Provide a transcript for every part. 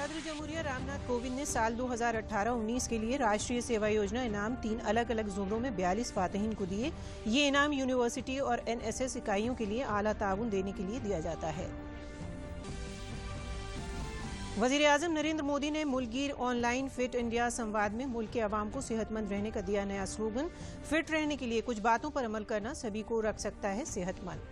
सदर जमहूरिया रामनाथ कोविंद ने साल 2018-19 के लिए राष्ट्रीय सेवा योजना इनाम 3 अलग अलग जुमरों में 42 फातहीन को दिए। ये इनाम यूनिवर्सिटी और एनएसएस इकाइयों के लिए आला ताउन देने के लिए दिया जाता है। वज़ीर-ए-आज़म नरेंद्र मोदी ने मुल्कगीर ऑनलाइन फिट इंडिया संवाद में मुल्क के अवाम को सेहतमंद रहने का दिया नया स्लोगन। फिट रहने के लिए कुछ बातों पर अमल करना सभी को रख सकता है सेहतमंद।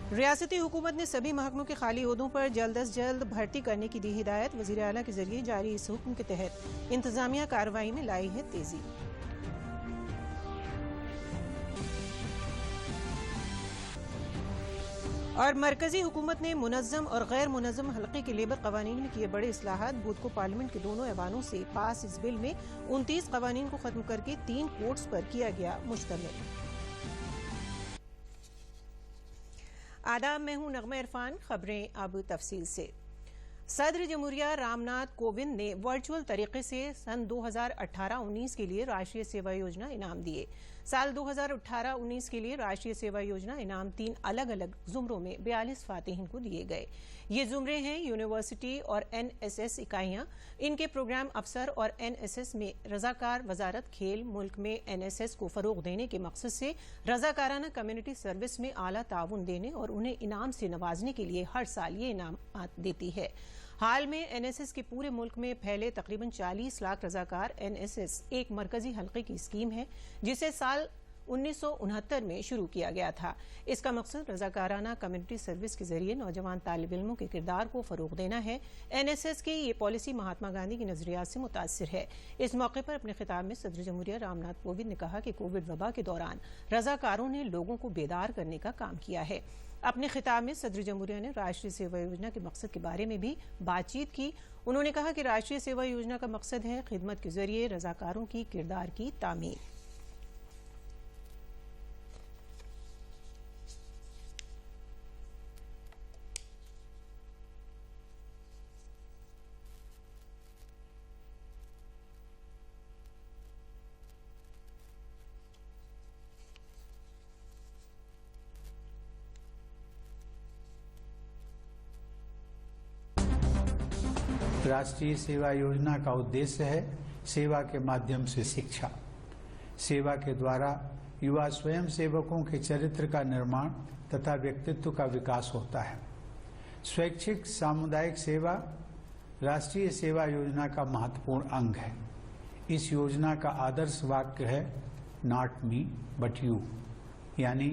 रियासती हुकूमत ने सभी महकमों के खाली ओहदों पर जल्द अज जल्द भर्ती करने की दी हिदायत। वज़ीर आला के जरिए जारी इस हुक्म के तहत इंतजामिया कार्रवाई में लाई है तेजी। और मरकजी हुकूमत ने मुनज़्ज़म और गैर मुनज़्ज़म हल्के के लेबर कवानीन में किए बड़े इस्लाहात। बुध को पार्लियामेंट के दोनों ऐवानों से पास इस बिल में 29 कवानीन को खत्म करके 3 कोड्स पर किया गया मुश्तमिल। आदाब, मैं हूं नगमा इरफान। खबरें अब तफसील से। सदर जमहूरिया रामनाथ कोविंद ने वर्चुअल तरीके से सन 2018-19 के लिए राष्ट्रीय सेवा योजना इनाम दिए। साल 2018-19 के लिए राष्ट्रीय सेवा योजना इनाम 3 अलग अलग जुमरों में 42 फातहीन को दिए गए। ये जुमरे हैं यूनिवर्सिटी और एनएसएस इकाइयां, इनके प्रोग्राम अफसर और एनएसएस में रजाकार। वजारत खेल मुल्क में एनएसएस को फरोग देने के मकसद से रजाकाराना कम्युनिटी सर्विस में आला ताउन देने और उन्हें इनाम से नवाजने के लिए हर साल ये इनाम देती है। हाल में एनएसएस के पूरे मुल्क में फैले तकरीबन 40 लाख रजाकार एनएसएस एक मरकजी हल्के की स्कीम है जिसे साल 1969 में शुरू किया गया था। इसका मकसद रजाकाराना कम्युनिटी सर्विस के जरिए नौजवान तालिब इल्मों के किरदार को फरोग देना है। एनएसएस की ये पॉलिसी महात्मा गांधी की नजरियात से मुतासिर है। इस मौके पर अपने खिताब में सदर जमहूरिया रामनाथ कोविंद ने कहा कि कोविड वबा के दौरान रजाकारों ने लोगों को बेदार करने का काम किया है। अपने खिताब में सदर जमहूरिया ने राष्ट्रीय सेवा योजना के मकसद के बारे में भी बातचीत की। उन्होंने कहा कि राष्ट्रीय सेवा योजना का मकसद है खिदमत के जरिए रजाकारों की किरदार की तामीर। राष्ट्रीय सेवा योजना का उद्देश्य है सेवा के माध्यम से शिक्षा। सेवा के द्वारा युवा स्वयं सेवकों के चरित्र का निर्माण तथा व्यक्तित्व का विकास होता है। स्वैच्छिक सामुदायिक सेवा राष्ट्रीय सेवा योजना का महत्वपूर्ण अंग है। इस योजना का आदर्श वाक्य है नॉट मी बट यू, यानी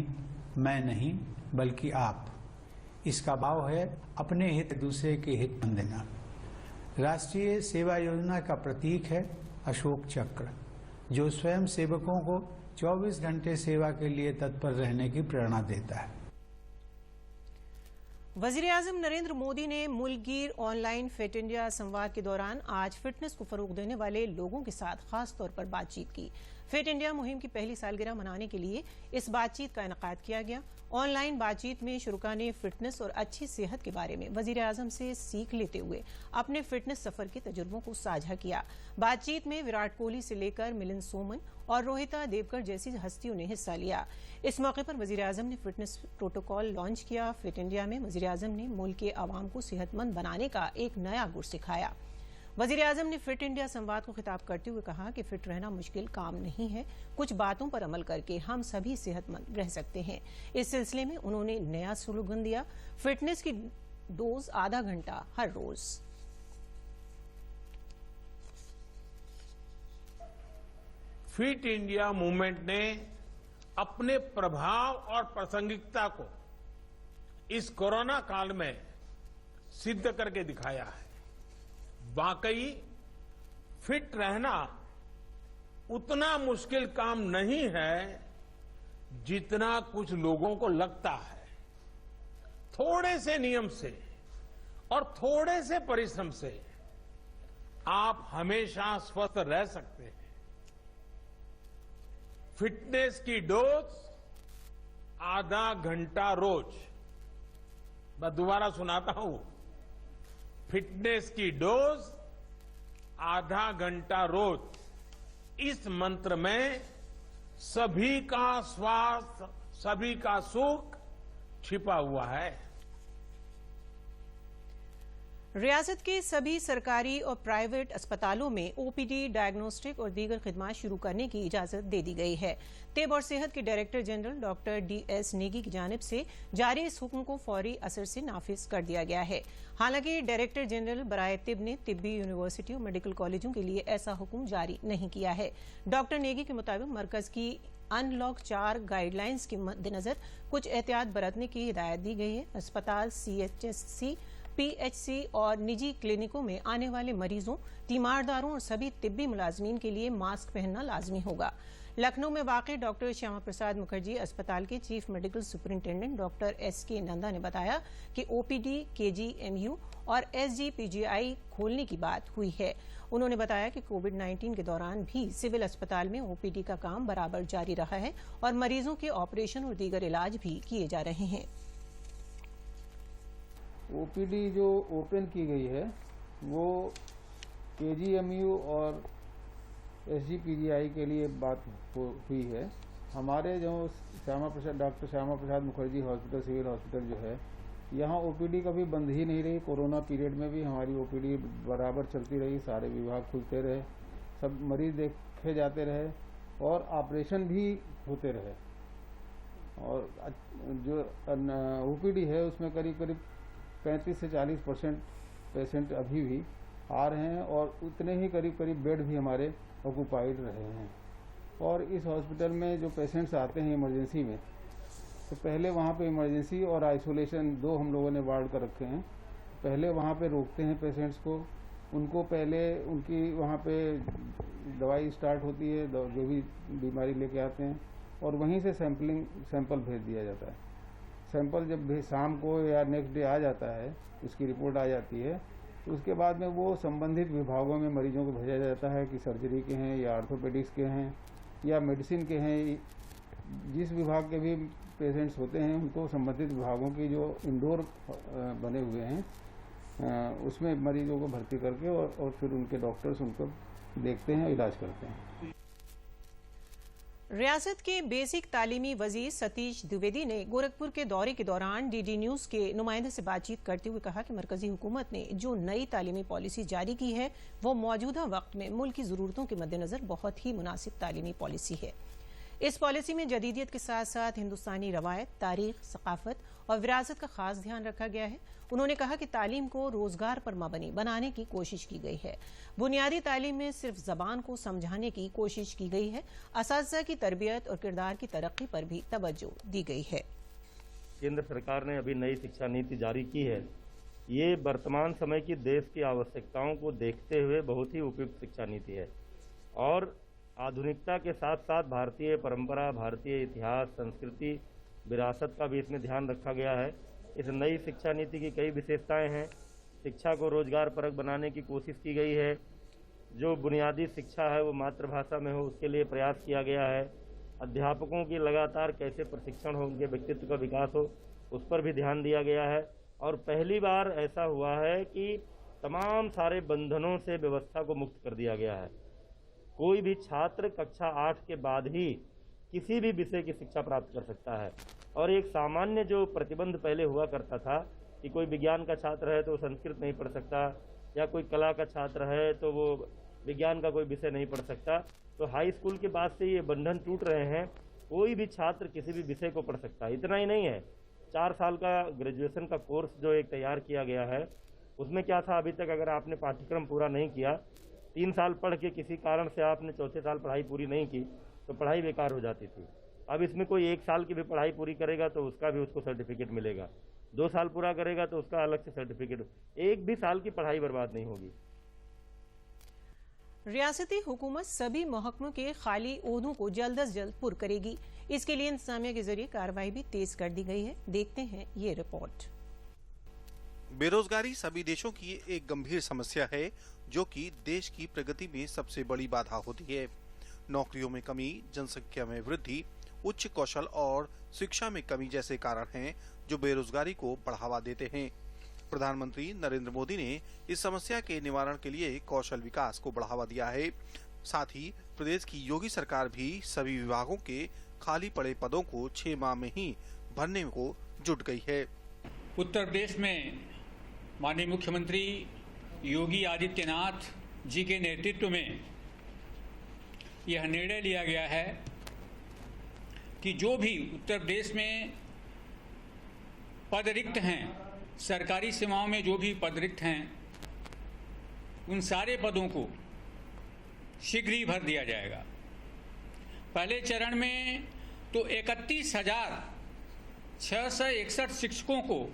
मैं नहीं बल्कि आप। इसका भाव है अपने हित दूसरे के हित में देना। राष्ट्रीय सेवा योजना का प्रतीक है अशोक चक्र, जो स्वयं सेवकों को 24 घंटे सेवा के लिए तत्पर रहने की प्रेरणा देता है। वज़ीर-ए-आज़म नरेंद्र मोदी ने मुल्कगीर ऑनलाइन फिट इंडिया संवाद के दौरान आज फिटनेस को फरोग देने वाले लोगों के साथ खास तौर पर बातचीत की। फिट इंडिया मुहिम की पहली सालगिरह मनाने के लिए इस बातचीत का इनेकाद किया गया। ऑनलाइन बातचीत में शुरुका ने फिटनेस और अच्छी सेहत के बारे में वज़ीर-ए-आज़म से सीख लेते हुए अपने फिटनेस सफर के तजुर्बों को साझा किया। बातचीत में विराट कोहली से लेकर मिलिंद सोमन और रोहिता देवकर जैसी हस्तियों ने हिस्सा लिया। इस मौके पर वज़ीर-ए-आज़म ने फिटनेस प्रोटोकॉल लॉन्च किया। फिट इंडिया में वज़ीर-ए-आज़म ने मुल्क के अवाम को सेहतमंद बनाने का एक नया गुर सिखाया। वज़ीर-ए-आज़म ने फिट इंडिया संवाद को खिताब करते हुए कहा कि फिट रहना मुश्किल काम नहीं है, कुछ बातों पर अमल करके हम सभी सेहतमंद रह सकते हैं। इस सिलसिले में उन्होंने नया स्लोगन दिया, फिटनेस की डोज आधा घंटा हर रोज। फिट इंडिया मूवमेंट ने अपने प्रभाव और प्रासंगिकता को इस कोरोना काल में सिद्ध करके दिखाया है। वाकई फिट रहना उतना मुश्किल काम नहीं है जितना कुछ लोगों को लगता है। थोड़े से नियम से और थोड़े से परिश्रम से आप हमेशा स्वस्थ रह सकते हैं। फिटनेस की डोज आधा घंटा रोज। मैं दोबारा सुनाता हूं, फिटनेस की डोज आधा घंटा रोज। इस मंत्र में सभी का स्वास्थ्य, सभी का सुख छिपा हुआ है। रियासत के सभी सरकारी और प्राइवेट अस्पतालों में ओपीडी, डायग्नोस्टिक और दीगर खिदमात शुरू करने की इजाजत दे दी गई है। तिब और सेहत के director general doctor DS Negi की जानिब से जारी इस हुक्म को फौरी असर से नाफिज कर दिया गया है। हालांकि डायरेक्टर जनरल बराए तिब ने तिब्बी यूनिवर्सिटी और मेडिकल कॉलेजों के लिए ऐसा हुक्म जारी नहीं किया है। डॉक्टर नेगी के मुताबिक मरकज की अनलॉक 4 गाइडलाइंस के मद्देनजर कुछ एहतियात बरतने की हिदायत दी गई है। अस्पताल, CHSC, PHC और निजी क्लिनिकों में आने वाले मरीजों, तीमारदारों और सभी तिब्बी मुलाजमीन के लिए मास्क पहनना लाजमी होगा। लखनऊ में वाक़ई डॉक्टर श्यामा प्रसाद मुखर्जी अस्पताल के chief medical superintendent doctor SK Nanda ने बताया कि OPD, KGMU और SGPGI खोलने की बात हुई है। उन्होंने बताया कि कोविड-19 के दौरान भी सिविल अस्पताल में OPD का काम बराबर जारी रहा है और मरीजों के ऑपरेशन और दीगर इलाज भी किए जा रहे हैं। OPD जो ओपन की गई है वो KGMU और SGPGI के लिए बात हुई है। हमारे जो doctor Shyama Prasad Mukherjee hospital, civil hospital जो है, यहाँ OPD कभी बंद ही नहीं रही। कोरोना पीरियड में भी हमारी OPD बराबर चलती रही, सारे विभाग खुलते रहे, सब मरीज देखे जाते रहे और ऑपरेशन भी होते रहे। और जो OPD है उसमें करीब करीब 35 से 40% पेशेंट अभी भी आ रहे हैं और उतने ही करीब करीब बेड भी हमारे ऑक्यूपाइड रहे हैं। और इस हॉस्पिटल में जो पेशेंट्स आते हैं इमरजेंसी में, तो पहले वहाँ पे इमरजेंसी और आइसोलेशन 2 हम लोगों ने वार्ड कर रखे हैं। पहले वहाँ पे रोकते हैं पेशेंट्स को, उनको पहले उनकी वहाँ पे दवाई स्टार्ट होती है, जो भी बीमारी लेके आते हैं, और वहीं से सैंपल भेज दिया जाता है। सैंपल जब भी शाम को या नेक्स्ट डे आ जाता है, उसकी रिपोर्ट आ जाती है, तो उसके बाद में वो संबंधित विभागों में मरीजों को भेजा जाता है कि सर्जरी के हैं या ऑर्थोपेडिक्स के हैं या मेडिसिन के हैं। जिस विभाग के भी पेशेंट्स होते हैं उनको संबंधित विभागों की जो इंडोर बने हुए हैं उसमें मरीजों को भर्ती करके और फिर उनके डॉक्टर्स उनको देखते हैं, इलाज करते हैं। रियासत के बेसिक तालीमी वजीर सतीश द्विवेदी ने गोरखपुर के दौरे के दौरान DD न्यूज के नुमाइंदे से बातचीत करते हुए कहा कि मरकजी हुकूमत ने जो नई तालीमी पॉलिसी जारी की है वो मौजूदा वक्त में मुल्क की जरूरतों के मद्देनजर बहुत ही मुनासिब तालीमी पॉलिसी है। इस पॉलिसी में जदीदियत के साथ साथ हिंदुस्तानी रवायत, तारीख, सकाफत और विरासत का खास ध्यान रखा गया है। उन्होंने कहा कि तालीम को रोजगार पर मबनी बनाने की कोशिश की गई है। बुनियादी तालीम में सिर्फ जबान को समझाने की कोशिश की गई है। असातिज़ा की तरबियत और किरदार की तरक्की पर भी तवज्जो दी गई है। केंद्र सरकार ने अभी नई शिक्षा नीति जारी की है। ये वर्तमान समय की देश की आवश्यकताओं को देखते हुए बहुत ही उपयुक्त शिक्षा नीति है और आधुनिकता के साथ साथ भारतीय परंपरा, भारतीय इतिहास, संस्कृति, विरासत का भी इसमें ध्यान रखा गया है। इस नई शिक्षा नीति की कई विशेषताएं हैं। शिक्षा को रोजगार परक बनाने की कोशिश की गई है। जो बुनियादी शिक्षा है वो मातृभाषा में हो, उसके लिए प्रयास किया गया है। अध्यापकों की लगातार कैसे प्रशिक्षण हो, उनके व्यक्तित्व का विकास हो, उस पर भी ध्यान दिया गया है। और पहली बार ऐसा हुआ है कि तमाम सारे बंधनों से व्यवस्था को मुक्त कर दिया गया है। कोई भी छात्र कक्षा 8 के बाद ही किसी भी विषय की शिक्षा प्राप्त कर सकता है। और एक सामान्य जो प्रतिबंध पहले हुआ करता था कि कोई विज्ञान का छात्र है तो संस्कृत नहीं पढ़ सकता, या कोई कला का छात्र है तो वो विज्ञान का कोई विषय नहीं पढ़ सकता, तो हाई स्कूल के बाद से ये बंधन टूट रहे हैं। कोई भी छात्र किसी भी विषय को पढ़ सकता है। इतना ही नहीं है, 4 साल का ग्रेजुएशन का कोर्स जो एक तैयार किया गया है, उसमें क्या था, अभी तक अगर आपने पाठ्यक्रम पूरा नहीं किया, 3 साल पढ़ के किसी कारण से आपने चौथे साल पढ़ाई पूरी नहीं की तो पढ़ाई बेकार हो जाती थी। अब इसमें कोई 1 साल की भी पढ़ाई पूरी करेगा तो उसका भी उसको सर्टिफिकेट मिलेगा, 2 साल पूरा करेगा तो उसका अलग से सर्टिफिकेट, 1 भी साल की पढ़ाई बर्बाद नहीं होगी। रियासती हुकूमत सभी महकमों के खाली ओहदों को जल्द अज जल्द पुर करेगी। इसके लिए इंतजामिया के जरिए कार्रवाई भी तेज कर दी गई है। देखते हैं ये रिपोर्ट। बेरोजगारी सभी देशों की एक गंभीर समस्या है जो कि देश की प्रगति में सबसे बड़ी बाधा होती है। नौकरियों में कमी, जनसंख्या में वृद्धि, उच्च कौशल और शिक्षा में कमी जैसे कारण हैं जो बेरोजगारी को बढ़ावा देते हैं। प्रधानमंत्री नरेंद्र मोदी ने इस समस्या के निवारण के लिए कौशल विकास को बढ़ावा दिया है। साथ ही प्रदेश की योगी सरकार भी सभी विभागों के खाली पड़े पदों को 6 माह में ही भरने को जुट गई है। उत्तर प्रदेश में माननीय मुख्यमंत्री योगी आदित्यनाथ जी के नेतृत्व में यह निर्णय लिया गया है कि जो भी उत्तर प्रदेश में पद रिक्त हैं, सरकारी सेवाओं में जो भी पद रिक्त हैं, उन सारे पदों को शीघ्र ही भर दिया जाएगा। पहले चरण में तो 31,661 शिक्षकों को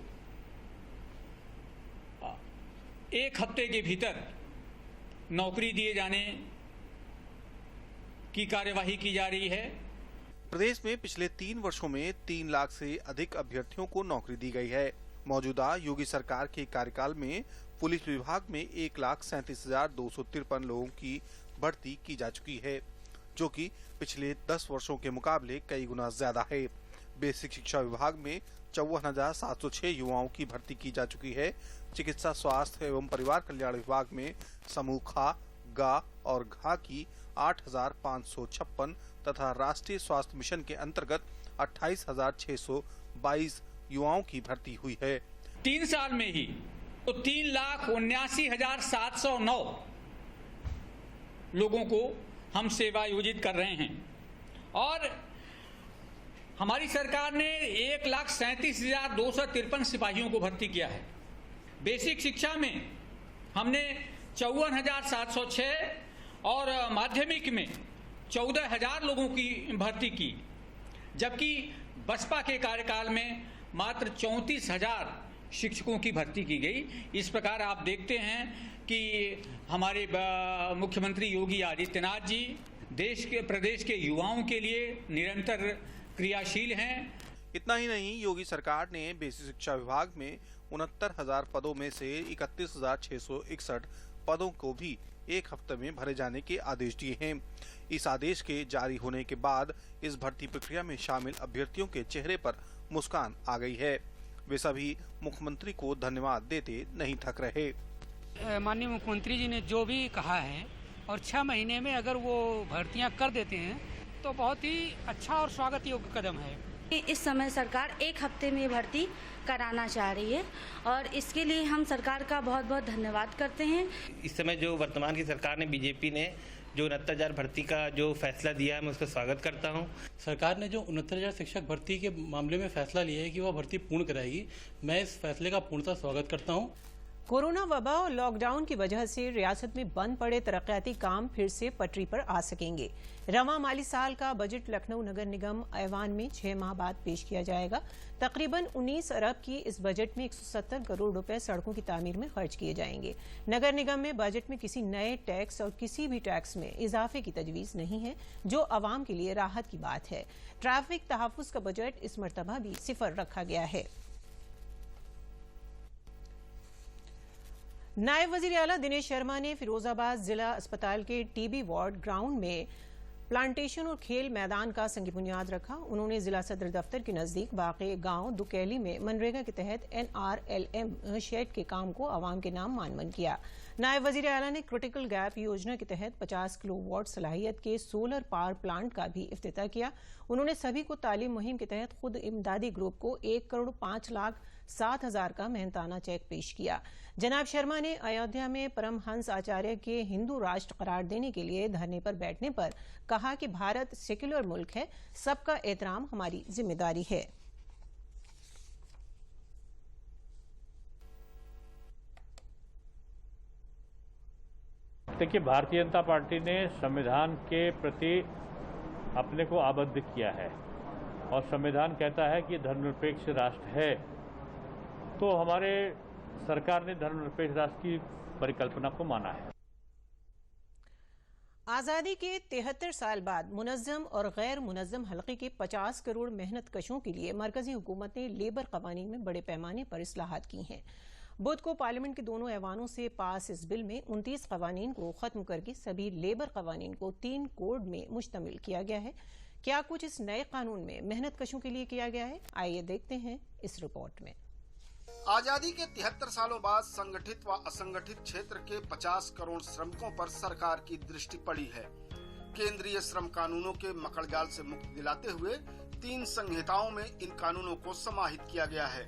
एक हफ्ते के भीतर नौकरी दिए जाने की कार्यवाही की जा रही है। प्रदेश में पिछले 3 वर्षों में 3 लाख से अधिक अभ्यर्थियों को नौकरी दी गई है। मौजूदा योगी सरकार के कार्यकाल में पुलिस विभाग में 1,37,253 लोगों की भर्ती की जा चुकी है, जो कि पिछले 10 वर्षों के मुकाबले कई गुना ज्यादा है। बेसिक शिक्षा विभाग में 54,706 युवाओं की भर्ती की जा चुकी है। चिकित्सा, स्वास्थ्य एवं परिवार कल्याण विभाग में समूह खा, गा और घा की 8,556 तथा राष्ट्रीय स्वास्थ्य मिशन के अंतर्गत 28,622 युवाओं की भर्ती हुई है। 3 साल में ही तो 3,79,709 लोगों को हम सेवा योजित कर रहे हैं और हमारी सरकार ने 1,37,253 सिपाहियों को भर्ती किया है। बेसिक शिक्षा में हमने 54,706 और माध्यमिक में 14,000 लोगों की भर्ती की, जबकि बसपा के कार्यकाल में मात्र 34,000 शिक्षकों की भर्ती की गई। इस प्रकार आप देखते हैं कि हमारे मुख्यमंत्री योगी आदित्यनाथ जी प्रदेश के युवाओं के लिए निरंतर क्रियाशील हैं। इतना ही नहीं, योगी सरकार ने बेसिक शिक्षा विभाग में 69,000 पदों में से 31,661 पदों को भी एक हफ्ते में भरे जाने के आदेश दिए हैं। इस आदेश के जारी होने के बाद इस भर्ती प्रक्रिया में शामिल अभ्यर्थियों के चेहरे पर मुस्कान आ गई है। वे सभी मुख्यमंत्री को धन्यवाद देते नहीं थक रहे। माननीय मुख्यमंत्री जी ने जो भी कहा है और 6 महीने में अगर वो भर्तियां कर देते हैं तो बहुत ही अच्छा और स्वागत योग्य कदम है। इस समय सरकार एक हफ्ते में भर्ती कराना चाह रही है और इसके लिए हम सरकार का बहुत बहुत धन्यवाद करते हैं। इस समय जो वर्तमान की सरकार ने, बीजेपी ने जो 69,000 भर्ती का जो फैसला दिया है, मैं उसका स्वागत करता हूं। सरकार ने जो 69,000 शिक्षक भर्ती के मामले में फैसला लिया है कि वह भर्ती पूर्ण कराएगी, मैं इस फैसले का पूर्णतः स्वागत करता हूं। कोरोना वबा और लॉकडाउन की वजह से रियासत में बंद पड़े तरक्याती काम फिर से पटरी पर आ सकेंगे। रवां माली साल का बजट लखनऊ नगर निगम ऐवान में 6 माह बाद पेश किया जाएगा। तकरीबन 19 अरब की इस बजट में 170 करोड़ रुपए सड़कों की तामीर में खर्च किए जाएंगे। नगर निगम में बजट में किसी नए टैक्स और किसी भी टैक्स में इजाफे की तजवीज नहीं है, जो आवाम के लिए राहत की बात है। ट्रैफिक तहफ्फुज का बजट इस मरतबा भी 0 रखा गया है। नायब वजीर आला दिनेश शर्मा ने फिरोजाबाद जिला अस्पताल के टीबी वार्ड ग्राउंड में प्लांटेशन और खेल मैदान का संग बुनियाद रखा। उन्होंने जिला सदर दफ्तर के नजदीक वाक़े गांव दुकैली में मनरेगा के तहत NRLM शेड के काम को आवाम के नाम मानमन किया। नायब वजीर आला ने क्रिटिकल गैप योजना के तहत 50 किलोवाट सलाहियत के सोलर पावर प्लांट का भी इफ्तिताह किया। उन्होंने सभी को तालीम मुहिम के तहत खुद इमदादी ग्रुप को 1,05,07,000 का मेहनताना चेक पेश किया। जनाब शर्मा ने अयोध्या में परमहंस आचार्य के हिंदू राष्ट्र करार देने के लिए धरने पर बैठने पर कहा कि भारत सेक्युलर मुल्क है, सबका एहतराम हमारी जिम्मेदारी है। देखिए, भारतीय जनता पार्टी ने संविधान के प्रति अपने को आबद्ध किया है और संविधान कहता है कि धर्मनिरपेक्ष राष्ट्र है, तो हमारे सरकार ने धर्मनिरपेक्ष राष्ट्र की परिकल्पना को माना है। आज़ादी के 73 साल बाद मुनज़्ज़म और गैर मुनज़्ज़म हल्के के 50 करोड़ मेहनत कशों के लिए मरकजी हुकूमत ने लेबर कवानीन में बड़े पैमाने पर इस्लाहात की हैं। बुध को पार्लियामेंट के दोनों ऐवानों से पास इस बिल में 29 कवानीन को खत्म करके सभी लेबर कवानीन को 3 कोड में मुश्तमिल किया गया है। क्या कुछ इस नए कानून में मेहनत कशों के लिए किया गया है, आइए देखते हैं इस रिपोर्ट में। आजादी के 73 सालों बाद संगठित व असंगठित क्षेत्र के 50 करोड़ श्रमिकों पर सरकार की दृष्टि पड़ी है। केंद्रीय श्रम कानूनों के मकड़जाल से मुक्ति दिलाते हुए 3 संहिताओं में इन कानूनों को समाहित किया गया है।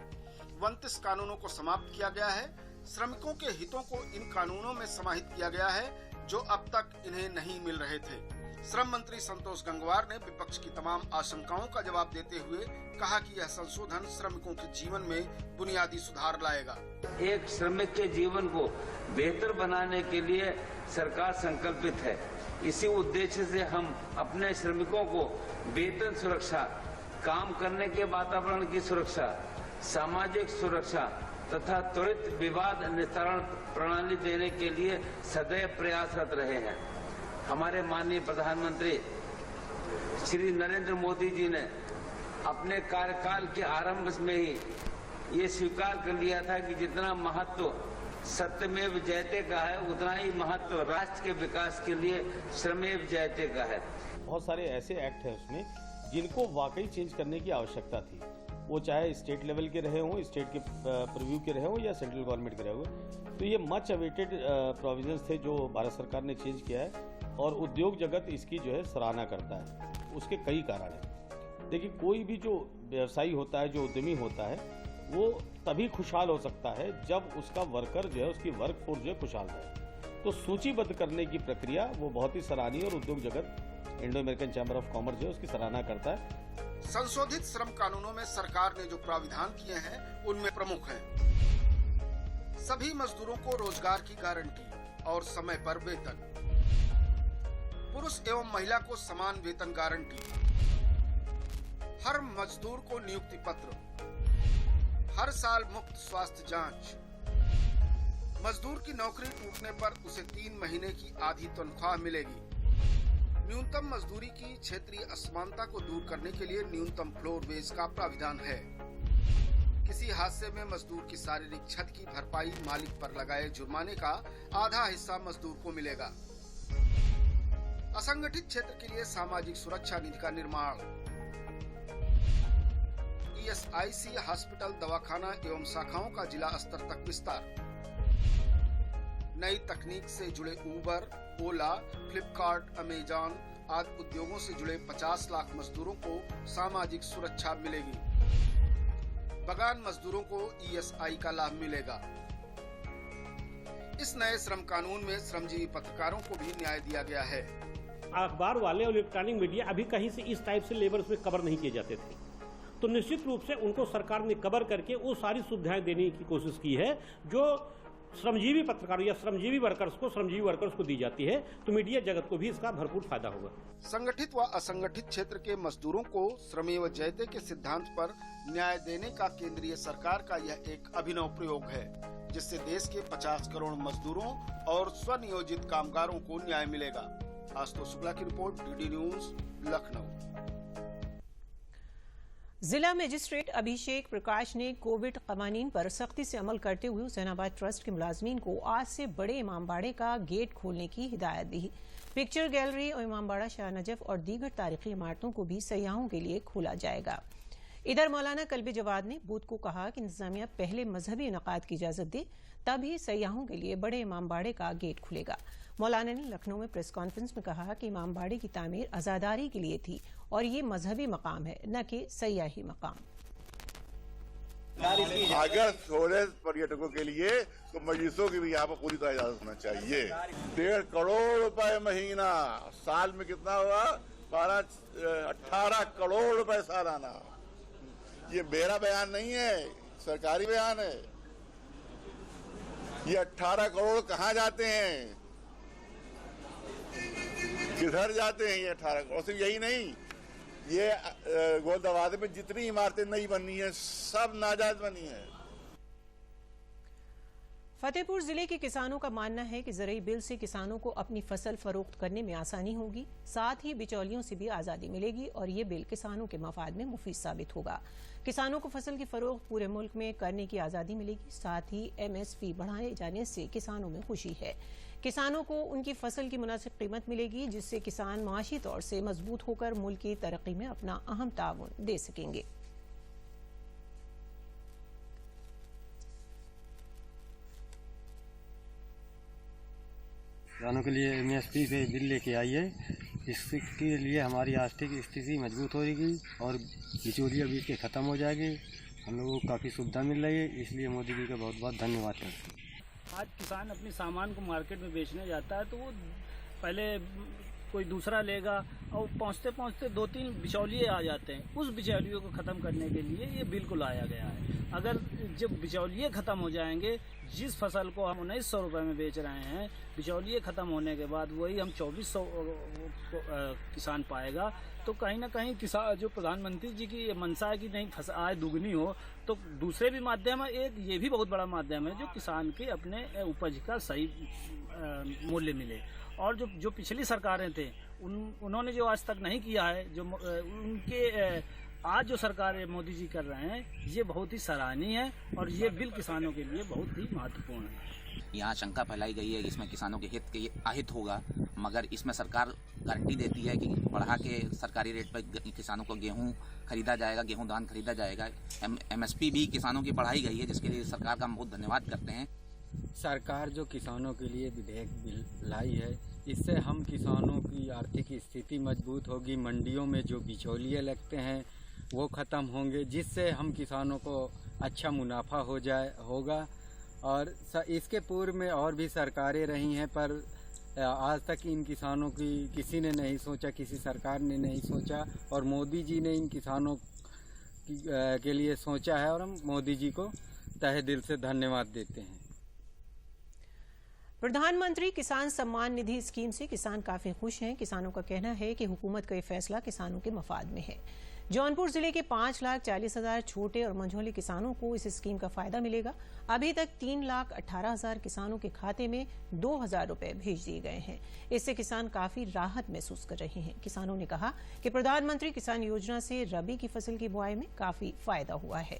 29 कानूनों को समाप्त किया गया है। श्रमिकों के हितों को इन कानूनों में समाहित किया गया है जो अब तक इन्हें नहीं मिल रहे थे। श्रम मंत्री संतोष गंगवार ने विपक्ष की तमाम आशंकाओं का जवाब देते हुए कहा कि यह संशोधन श्रमिकों के जीवन में बुनियादी सुधार लाएगा। एक श्रमिक के जीवन को बेहतर बनाने के लिए सरकार संकल्पित है। इसी उद्देश्य से हम अपने श्रमिकों को वेतन सुरक्षा, काम करने के वातावरण की सुरक्षा, सामाजिक सुरक्षा तथा त्वरित विवाद निस्तारण प्रणाली देने के लिए सदैव प्रयासरत रहे हैं। हमारे माननीय प्रधानमंत्री श्री नरेंद्र मोदी जी ने अपने कार्यकाल के आरंभ में ही ये स्वीकार कर लिया था कि जितना महत्व सत्यमेव जयते का है उतना ही महत्व राष्ट्र के विकास के लिए श्रमेव जयते का है। बहुत सारे ऐसे एक्ट हैं उसमें जिनको वाकई चेंज करने की आवश्यकता थी, वो चाहे स्टेट लेवल के रहे हों, स्टेट के प्रीव्यू के रहे हों या सेंट्रल गवर्नमेंट के रहे हों। तो ये मच अवेटेड प्रोविजंस थे जो भारत सरकार ने चेंज किया है और उद्योग जगत इसकी जो है सराहना करता है। उसके कई कारण हैं। देखिए, कोई भी जो व्यवसायी होता है, जो उद्यमी होता है, वो तभी खुशहाल हो सकता है जब उसका वर्कर जो है, उसकी वर्क फोर्स जो है खुशहाल रहे। तो सूचीबद्ध करने की प्रक्रिया वो बहुत ही सराहनीय और उद्योग जगत Indo American chamber of commerce जो है उसकी सराहना करता है। संशोधित श्रम कानूनों में सरकार ने जो प्राविधान किए हैं उनमें प्रमुख हैं सभी मजदूरों को रोजगार की गारंटी और समय पर वेतन, पुरुष एवं महिला को समान वेतन गारंटी, हर मजदूर को नियुक्ति पत्र, हर साल मुफ्त स्वास्थ्य जांच, मजदूर की नौकरी टूटने पर उसे 3 महीने की आधी तनख्वाह मिलेगी। न्यूनतम मजदूरी की क्षेत्रीय असमानता को दूर करने के लिए न्यूनतम फ्लोर वेज का प्राविधान है। किसी हादसे में मजदूर की शारीरिक क्षति की भरपाई मालिक पर लगाए जुर्माने का आधा हिस्सा मजदूर को मिलेगा। असंगठित क्षेत्र के लिए सामाजिक सुरक्षा निधि का निर्माण, ESIC हॉस्पिटल, दवाखाना एवं शाखाओं का जिला स्तर तक विस्तार, नई तकनीक से जुड़े उबर, ओला, फ्लिपकार्ट, अमेजॉन आदि उद्योगों से जुड़े 50 लाख मजदूरों को सामाजिक सुरक्षा मिलेगी। बगान मजदूरों को ESI का लाभ मिलेगा। इस नए श्रम कानून में श्रमजीवी पत्रकारों को भी न्याय दिया गया है। अखबार वाले और इलेक्ट्रॉनिक मीडिया अभी कहीं से इस टाइप से लेबर उसमें कवर नहीं किए जाते थे, तो निश्चित रूप से उनको सरकार ने कवर करके वो सारी सुविधाएं देने की कोशिश की है जो श्रमजीवी पत्रकारों या श्रमजीवी वर्कर्स को दी जाती है। तो मीडिया जगत को भी इसका भरपूर फायदा होगा। संगठित व असंगठित क्षेत्र के मजदूरों को श्रमेव जयते के सिद्धांत पर न्याय देने का केंद्रीय सरकार का यह एक अभिनव प्रयोग है, जिससे देश के 50 करोड़ मजदूरों और स्वनियोजित कामगारों को न्याय मिलेगा। आशुतोष शुक्ला की रिपोर्ट, DD न्यूज, लखनऊ। जिला मजिस्ट्रेट अभिषेक प्रकाश ने कोविड कवानीन पर सख्ती से अमल करते हुए हुसैनाबाद ट्रस्ट के मुलाजमीन को आज से बड़े इमामबाड़े का गेट खोलने की हिदायत दी। पिक्चर गैलरी और इमामबाड़ा, शाह नजफ और दीगर तारीखी इमारतों को भी सयाहों के लिए खोला जाएगा। इधर मौलाना कल्बे जवाद ने बुध को कहा कि इंतजामिया पहले मजहबी इनकाद की इजाजत दे, तभी सयाहों के लिए बड़े इमामबाड़े का गेट खुलेगा। मौलाना ने लखनऊ में प्रेस कॉन्फ्रेंस में कहा कि इमामबाड़े की तामीर आजादारी के लिए थी और ये मजहबी मकाम है, न कि सयाही मकाम। अगर थोड़े पर्यटकों के लिए तो मजलिसों की भी यहाँ पर पूरी तरह इजाजत होना चाहिए। 1.5 करोड़ रुपए महीना, साल में कितना हुआ? 18 करोड़ रुपए सालाना। ये मेरा बयान नहीं है, सरकारी बयान है। ये 18 करोड़ कहाँ जाते हैं, किधर जाते हैं ये 18 करोड़? सिर्फ यही नहीं, ये गोलदाबाद में जितनी इमारतें नई बनी है सब नाजायज बनी है। फतेहपुर जिले के किसानों का मानना है कि ज़रूरी बिल से किसानों को अपनी फसल फरोख्त करने में आसानी होगी, साथ ही बिचौलियों से भी आज़ादी मिलेगी और ये बिल किसानों के मफाद में मुफीद साबित होगा। किसानों को फसल की फरोख्त पूरे मुल्क में करने की आज़ादी मिलेगी, साथ ही MSP बढ़ाए जाने से किसानों में खुशी है। किसानों को उनकी फसल की मुनासिब कीमत मिलेगी, जिससे किसान माशी तौर से मजबूत होकर मुल्क की तरक्की में अपना अहम ताउन दे सकेंगे। किसानों के लिए MSP पे बिल लेके आई है इसके लिए हमारी आर्थिक स्थिति मजबूत हो रहेगी और बिचौलिया बीच के ख़त्म हो जाएगी। हम लोगों को काफ़ी सुविधा मिल रही है, इसलिए मोदी जी का बहुत बहुत धन्यवाद करते हैं। आज किसान अपने सामान को मार्केट में बेचने जाता है तो वो पहले कोई दूसरा लेगा और पहुंचते पहुंचते 2-3 बिचौलिए आ जाते हैं। उस बिचौलियों को ख़त्म करने के लिए ये बिल्कुल लाया गया है। अगर जब बिचौलिए ख़त्म हो जाएंगे, जिस फसल को हम 1900 रुपये में बेच रहे हैं, बिचौलिए ख़त्म होने के बाद वही हम 2400 किसान पाएगा। तो कहीं ना कहीं किसान जो प्रधानमंत्री जी की मंशा है कि नहीं आय दुगनी हो, तो दूसरे भी माध्यम है, एक ये भी बहुत बड़ा माध्यम है जो किसान के अपने उपज का सही मूल्य मिले। और जो पिछली सरकारें थे उन्होंने जो आज तक नहीं किया है, जो उनके आज जो सरकार मोदी जी कर रहे हैं, ये बहुत ही सराहनीय है और ये बिल किसानों के लिए बहुत ही महत्वपूर्ण है। यहाँ शंका फैलाई गई है कि इसमें किसानों के हित के अहित होगा, मगर इसमें सरकार गारंटी देती है कि बढ़ा के सरकारी रेट पर किसानों को गेहूं खरीदा जाएगा, गेहूं धान खरीदा जाएगा। MSP भी किसानों की बढ़ाई गई है, जिसके लिए सरकार का हम बहुत धन्यवाद करते हैं। सरकार जो किसानों के लिए विधेयक बिल लाई है, इससे हम किसानों की आर्थिक स्थिति मजबूत होगी। मंडियों में जो बिचौलिए लगते हैं वो ख़त्म होंगे, जिससे हम किसानों को अच्छा मुनाफा होगा। और इसके पूर्व में और भी सरकारें रही हैं, पर आज तक इन किसानों की किसी ने नहीं सोचा, किसी सरकार ने नहीं सोचा, और मोदी जी ने इन किसानों के लिए सोचा है और हम मोदी जी को तहे दिल से धन्यवाद देते हैं। प्रधानमंत्री किसान सम्मान निधि स्कीम से किसान काफी खुश हैं। किसानों का कहना है कि हुकूमत का ये फैसला किसानों के मफाद में है। जौनपुर जिले के 5,40,000 छोटे और मझोले किसानों को इस स्कीम का फायदा मिलेगा। अभी तक 3,18,000 किसानों के खाते में 2,000 रुपए भेज दिए गए हैं। इससे किसान काफी राहत महसूस कर रहे हैं। किसानों ने कहा कि प्रधानमंत्री किसान योजना से रबी की फसल की बुआई में काफी फायदा हुआ है।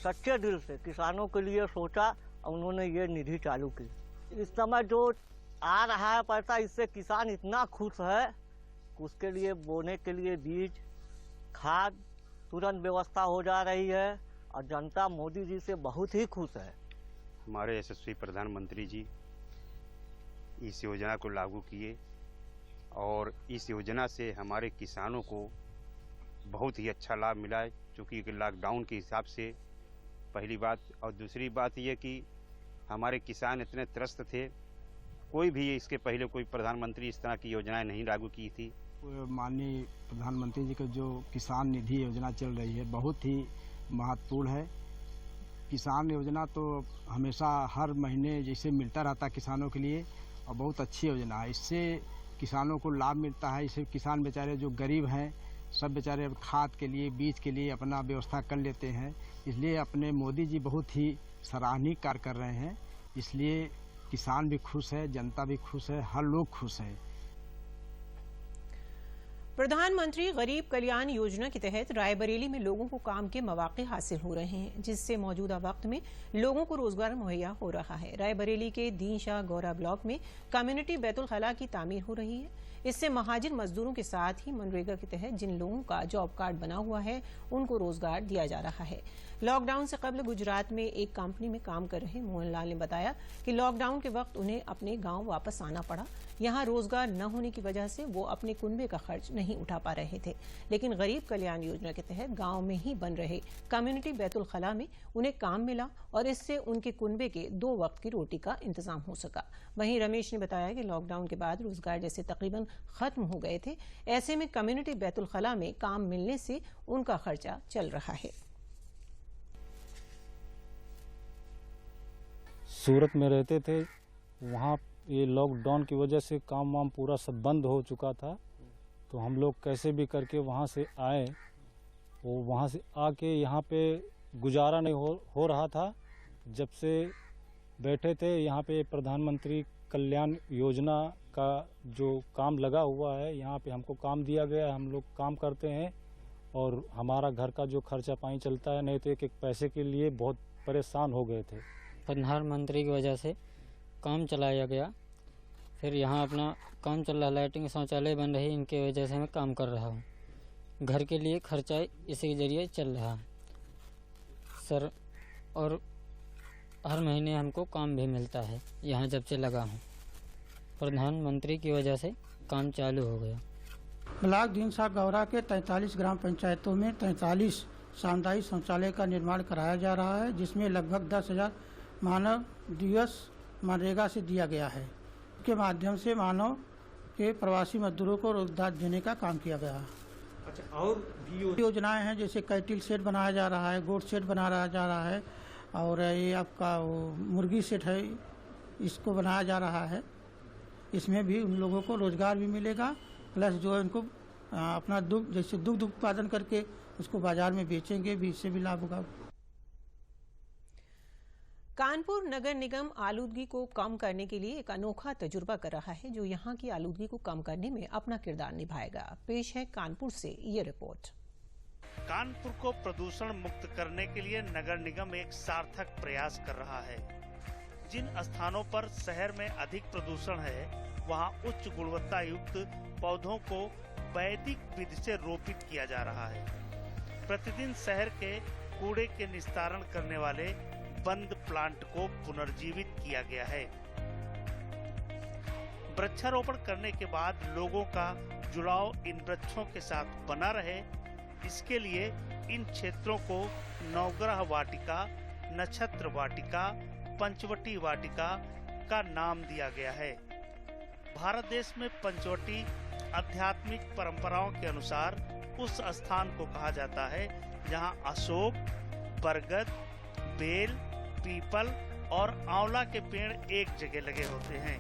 सच्चे दिल से किसानों के लिए सोचा, उन्होंने ये निधि चालू की। इस समय जो आ रहा है पैसा, इससे किसान इतना खुश है कि उसके लिए बोने के लिए बीज, खाद तुरंत व्यवस्था हो जा रही है और जनता मोदी जी से बहुत ही खुश है। हमारे यशस्वी प्रधानमंत्री जी इस योजना को लागू किए और इस योजना से हमारे किसानों को बहुत ही अच्छा लाभ मिला है, क्योंकि लॉकडाउन के हिसाब से पहली बात। और दूसरी बात यह कि हमारे किसान इतने त्रस्त थे, कोई भी इसके पहले कोई प्रधानमंत्री इस तरह की योजनाएं नहीं लागू की थी। माननीय प्रधानमंत्री जी का जो किसान निधि योजना चल रही है बहुत ही महत्वपूर्ण है। किसान योजना तो हमेशा हर महीने जैसे मिलता रहता है किसानों के लिए, और बहुत अच्छी योजना है। इससे किसानों को लाभ मिलता है। इससे किसान बेचारे जो गरीब हैं सब बेचारे खाद के लिए, बीज के लिए अपना व्यवस्था कर लेते हैं। इसलिए अपने मोदी जी बहुत ही सराहनीय कार्य कर रहे हैं। इसलिए किसान भी खुश है, जनता भी खुश है, हर लोग खुश है। प्रधानमंत्री गरीब कल्याण योजना के तहत रायबरेली में लोगों को काम के मौके हासिल हो रहे हैं, जिससे मौजूदा वक्त में लोगों को रोजगार मुहैया हो रहा है। रायबरेली के दीन शाह गौरा ब्लॉक में कम्युनिटी बैतुल खला की तामीर हो रही है। इससे महाजिर मजदूरों के साथ ही मनरेगा के तहत जिन लोगों का जॉब कार्ड बना हुआ है उनको रोजगार दिया जा रहा है। लॉकडाउन से कबल गुजरात में एक कंपनी में काम कर रहे मोहनलाल ने बताया कि लॉकडाउन के वक्त उन्हें अपने गांव वापस आना पड़ा। यहां रोजगार न होने की वजह से वो अपने कुनबे का खर्च नहीं उठा पा रहे थे, लेकिन गरीब कल्याण योजना के तहत गांव में ही बन रहे कम्युनिटी बैतुल खला में उन्हें काम मिला और इससे उनके कुनबे के 2 वक्त की रोटी का इंतजाम हो सका। वहीं रमेश ने बताया कि लॉकडाउन के बाद रोजगार जैसे तकरीबन खत्म हो गए थे, ऐसे में कम्युनिटी बैतुल खला में काम मिलने से उनका खर्चा चल रहा है। सूरत में रहते थे, वहाँ ये लॉकडाउन की वजह से काम वाम पूरा सब बंद हो चुका था, तो हम लोग कैसे भी करके वहाँ से आए। वो वहाँ से आके यहाँ पे गुजारा नहीं हो रहा था। जब से बैठे थे यहाँ पे प्रधानमंत्री कल्याण योजना का जो काम लगा हुआ है, यहाँ पे हमको काम दिया गया है, हम लोग काम करते हैं और हमारा घर का जो खर्चा पानी चलता है। नहीं तो एक पैसे के लिए बहुत परेशान हो गए थे। प्रधानमंत्री की वजह से काम चलाया गया, फिर यहाँ अपना काम चल रहा, लाइटिंग शौचालय बन रही, इनके वजह से मैं काम कर रहा हूँ। घर के लिए खर्चा इसी के जरिए चल रहा है सर, और हर महीने हमको काम भी मिलता है यहाँ जब से लगा हूँ। प्रधानमंत्री की वजह से काम चालू हो गया। ब्लॉक दीनसा गौरा के 43 ग्राम पंचायतों में 43 सामुदायिक शौचालय का निर्माण कराया जा रहा है, जिसमें लगभग 10,000 मानव दिवस मनरेगा से दिया गया है। के माध्यम से मानव के प्रवासी मजदूरों को रोजगार देने का काम किया गया है। अच्छा, और भी योजनाएं हैं, जैसे कैटिल सेट बनाया जा रहा है, गोट सेट बनाया जा रहा है, और ये आपका वो मुर्गी सेट है, इसको बनाया जा रहा है। इसमें भी उन लोगों को रोजगार भी मिलेगा, प्लस जो है उनको अपना दुग्ध, जैसे दुग्ध उत्पादन करके उसको बाजार में बेचेंगे भी, इससे भी लाभ होगा। कानपुर नगर निगम आलूदगी को कम करने के लिए एक अनोखा तजुर्बा कर रहा है, जो यहां की आलूदगी को कम करने में अपना किरदार निभाएगा। पेश है कानपुर से ये रिपोर्ट। कानपुर को प्रदूषण मुक्त करने के लिए नगर निगम एक सार्थक प्रयास कर रहा है। जिन स्थानों पर शहर में अधिक प्रदूषण है, वहां उच्च गुणवत्ता युक्त पौधों को वैदिक विधि से रोपित किया जा रहा है। प्रतिदिन शहर के कूड़े के निस्तारण करने वाले बंद प्लांट को पुनर्जीवित किया गया है। वृक्षारोपण करने के बाद लोगों का जुड़ाव इन वृक्षों के साथ बना रहे, इसके लिए इन क्षेत्रों को नवग्रह वाटिका, नक्षत्र वाटिका, पंचवटी वाटिका का नाम दिया गया है। भारत देश में पंचवटी आध्यात्मिक परंपराओं के अनुसार उस स्थान को कहा जाता है जहां अशोक, बरगद, बेल, पीपल और आंवला के पेड़ एक जगह लगे होते हैं।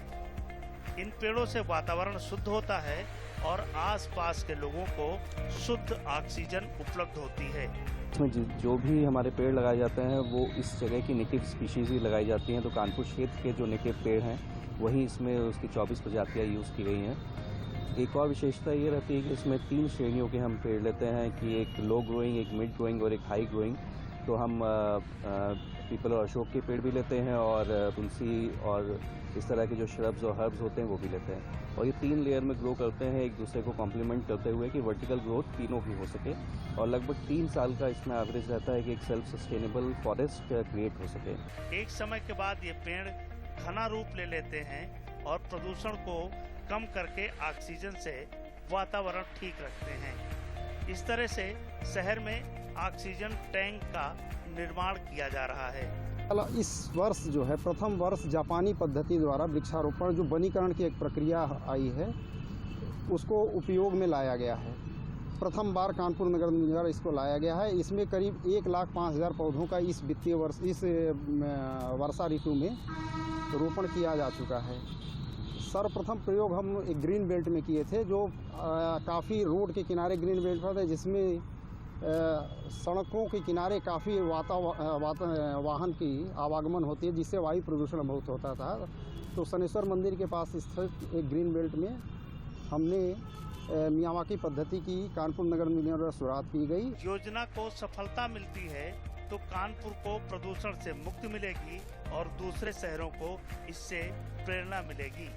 इन पेड़ों से वातावरण शुद्ध होता है और आसपास के लोगों को शुद्ध ऑक्सीजन उपलब्ध होती है। इसमें जो भी हमारे पेड़ लगाए जाते हैं वो इस जगह की नेटिव स्पीशीज़ ही लगाई जाती हैं। तो कानपुर क्षेत्र के जो नेटिव पेड़ हैं वही इसमें उसकी 24 प्रजातियाँ यूज़ की गई हैं। एक और विशेषता ये रहती है कि इसमें 3 श्रेणियों के हम पेड़ लेते हैं कि एक लो ग्रोइंग, एक मिड ग्रोइंग और एक हाई ग्रोइंग। तो हम पीपल और अशोक के पेड़ भी लेते हैं और तुलसी और इस तरह के जो श्रब्स और हर्ब्स होते हैं वो भी लेते हैं। और ये 3 लेयर में ग्रो करते हैं, एक दूसरे को कॉम्प्लीमेंट करते हुए कि वर्टिकल ग्रोथ तीनों की हो सके। और लगभग 3 साल का इसमें एवरेज रहता है कि एक सेल्फ सस्टेनेबल फॉरेस्ट क्रिएट हो सके। एक समय के बाद ये पेड़ घना रूप ले लेते हैं और प्रदूषण को कम करके ऑक्सीजन से वातावरण ठीक रखते हैं। इस तरह से शहर में ऑक्सीजन टैंक का निर्माण किया जा रहा है। इस वर्ष जो है प्रथम वर्ष जापानी पद्धति द्वारा वृक्षारोपण जो वनीकरण की एक प्रक्रिया आई है उसको उपयोग में लाया गया है। प्रथम बार कानपुर नगर निगम इसको लाया गया है। इसमें करीब 1,05,000 पौधों का इस वित्तीय वर्ष, इस वर्षा ऋतु में रोपण किया जा चुका है। सर्वप्रथम प्रयोग हम एक ग्रीन बेल्ट में किए थे, जो काफ़ी रोड के किनारे ग्रीन बेल्ट पर थे, जिसमें सड़कों के किनारे काफ़ी वाहन की आवागमन होती है, जिससे वायु प्रदूषण बहुत होता था। तो शनेश्वर मंदिर के पास स्थित एक ग्रीन बेल्ट में हमने मियावाकी पद्धति की कानपुर नगर निगम द्वारा शुरुआत की गई। योजना को सफलता मिलती है तो कानपुर को प्रदूषण से मुक्ति मिलेगी और दूसरे शहरों को इससे प्रेरणा मिलेगी।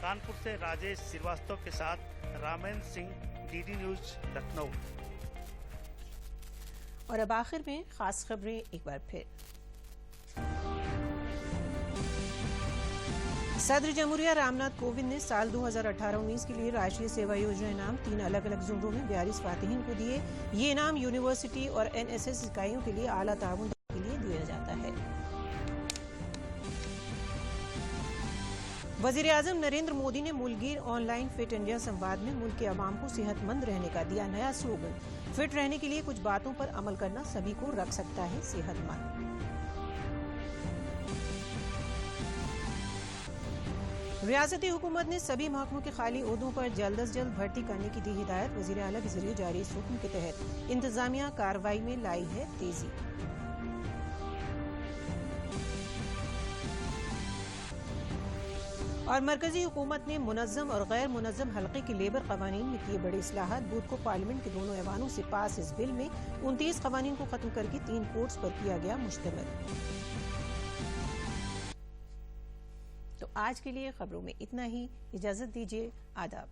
कानपुर से राजेश श्रीवास्तव के साथ रामेंद्र सिंह, डीडी न्यूज, लखनऊ। और अब आखिर में खास खबरें एक बार फिर। सदर जमहूरिया रामनाथ कोविंद ने साल 2018-19 के लिए राष्ट्रीय सेवा योजना इनाम 3 अलग अलग जोनों में 42 फातिहीन को दिए। ये इनाम यूनिवर्सिटी और एनएसएस इकाइयों के लिए आला ताउन के लिए दिया जाता है। वजीर-ए-आज़म नरेंद्र मोदी ने मुल्कगीर ऑनलाइन फिट इंडिया संवाद में मुल्क के अवाम को सेहतमंद रहने का दिया नया स्लोगन। फिट रहने के लिए कुछ बातों पर अमल करना सभी को रख सकता है सेहतमंद। रियासती हुकूमत ने सभी महकमों के खाली ओहदों पर जल्द अज जल्द भर्ती करने की दी हिदायत। वज़ीर आला के जरिए जारी इस हुक्म के तहत इंतजामिया कार्रवाई में लाई है तेजी। और मरकजी हुकूमत ने मुनज़्ज़म और गैर मुनज़्ज़म हल्के के लेबर कवानीन में किए बड़े इस्लाहात। बुध को पार्लियामेंट के दोनों ऐवानों से पास इस बिल में 29 कवानीन को खत्म करके 3 कोड्स पर किया गया मुश्तमिल। तो आज के लिए खबरों में इतना ही। इजाजत दीजिए। आदाब।